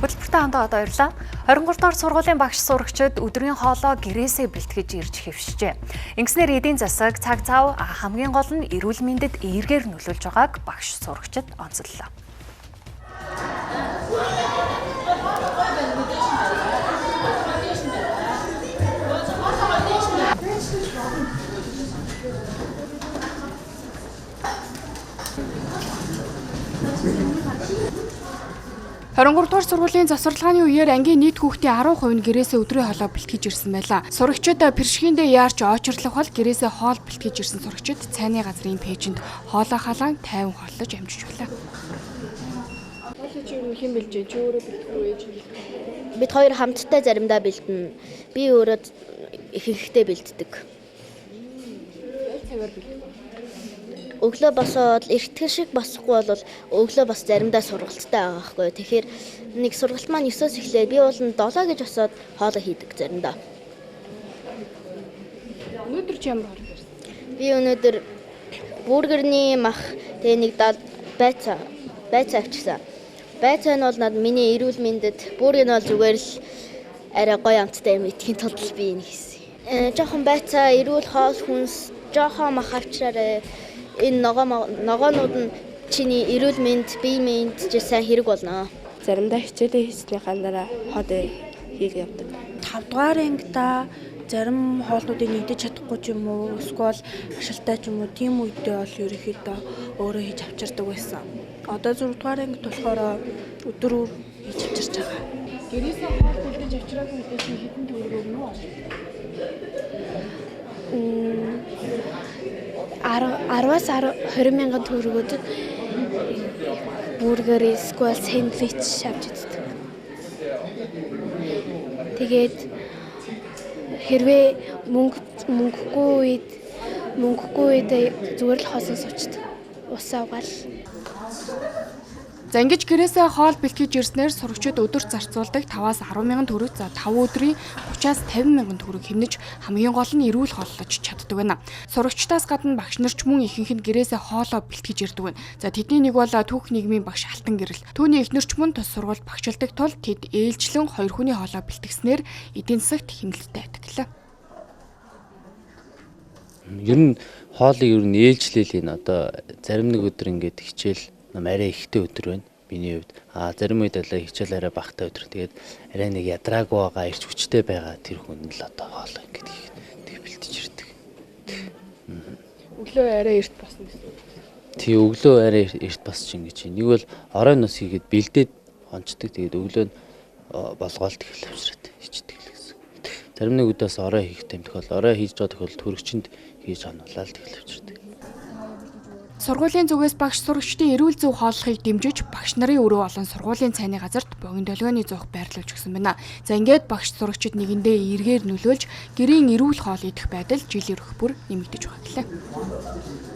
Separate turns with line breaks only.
Хөтөлбөртэй хамтаа одоо баярлалаа. 23 дугаар сургуулийн багш сурагчид өдрийн хоолоо гэрээсээ бэлтгэж ирж хэвшжээ. Ингэснээр эдийн засаг, цаг цав хамгийн гол нь эрүүл мэндэд эергээр нөлөөлж байгааг багш сурагчид онцоллоо.
Дугаар сургуулийн завсарлагын үеэр ангийн нийт хүүхдийн 10% нь гэрээсээ өдрийн хоолоо бэлтгэж ирсэн байлаа. Сурагчид пиршгиндээ яарч очирлох бол гэрээсээ хоол бэлтгэж ирсэн сурагчид цайны газрын пэйжэнд хоолоо халаан 50 хооллож амжиж байлаа. Хоолыг чи хэн бэлжээ? Чи өөрөө бэлтгэх үү ээж?
Бид хоёр хамтдаа заримдаа бэлдэнэ. Би өөрөө ихэнхдээ бэлддэг.
Цагаар бэлддэг.
Өглөө босоод эртгэл шиг босохгүй бол өглөө бас заримдаа сургалттай байгаа байхгүй. Тэгэхээр нэг сургалт маань 9-оос эхлээд би бол 7 гэж босоод хоолоо хийдэг заримдаа.
Өнөөдөр чи ямар хоол хийсэн?
Би өнөөдөр бургерний мах тэгээ нэг байцаа авчихсан. Байцаа нь бол над миний эрүүл мэндэд, бургер нь бол зүгээр л арай гоё амттай юм идэхин тулд би энэ хийсэн. Жохон байцаа, эрүүл хоол хүнс, жохон мах авчраарай. Энэ ногоонууд нь чиний эрүүл мэнд, бие мэнд ч сайн хэрэг болно.
Заримдаа хичээлээ хийснийхаа дараа хоол хийх явдаг.
5 дугаар ангида зарим хоолнуудыг идэж чадахгүй ч юм уу, эсвэл ашигтай ч юм уу, тийм үедээ бол ерөнхийдөө өөрөө хийж авчирдаг байсан. Одоо 6 дугаар ангид болохоор өдөр хийж авчирч байгаа.
Гэрээсээ хоол бэлтгэж авчираагүй үедээ чи хэдэн төгрөг өгнө үү?
10-аас 20 мянган төгрөгөд бургер, эсвэл сэндвич авч иддэг. Тэгээд хэрвээ мөнгөгүй үед зүгээр л хоосон сууцдаг. Ус авгаал.
За ингэж гэрээсээ хоол бэлтгэж ирснээр сурагчид өдөрт зарцуулдаг 5-аас 10 мянган төгрөг, за 5 өдрийн 30-аас 50 мянган төгрөг хэмнэж хамгийн гол нь эрүүл хооллож чаддаг байна. Сурагчдаас гадна багш нар ч мөн ихэнх нь гэрээсээ хоолоо бэлтгэж ирдэг байна. За тэдний нэг бол түүх нийгмийн багш Алтан гэрэл. Түүний эхнэр ч мөн тус сургуульд багшилдаг тул тэд ээлжлэн 2 хүний хоолоо бэлтгэснээр эдийн засагт хэмнэлттэй байдаг.
Ер нь хоолыг ер нь ээлжлээл энэ одоо зарим нэг өдөр ингээд хичээл арай ихтэй өдөр байна. Миний хувьд зарим үед л хичээл арай багтай өдөр. Тэгээд арай нэг ядраагүй байгаа, ирч хүчтэй байгаа тэр хүн л одоо хоол ингээд тэг бэлтэж ирдэг.
Өглөө арай эрт босно гэсэн.
Тий, өглөө арай эрт босч ингэж. Нэг бол оройн нус хийгээд бэлдээд хонцдог. Тэгээд өглөө нь болгоолт ихэл авчраад хичдэг л гэсэн. Зарим нэг үдээс орой хийхтэй тохиол орой хийж байгаа тохиол төрөгчөнд хийж хануулаад ихэл авчрдаг.
Сургуулийн зүгээс багш сурагчдын эрүүл зөв хооллохыг дэмжиж багш нарын өрөө олон сургуулийн цайны газарт богино долгионы зуух байрлуулж өгсөн байна. За ингээд багш сурагчид нэгэндээ эргээр нөлөөлж гэрийн эрүүл хоол идэх байдал жилийн өрх бүр нэмэгдэж байгаа гэлээ.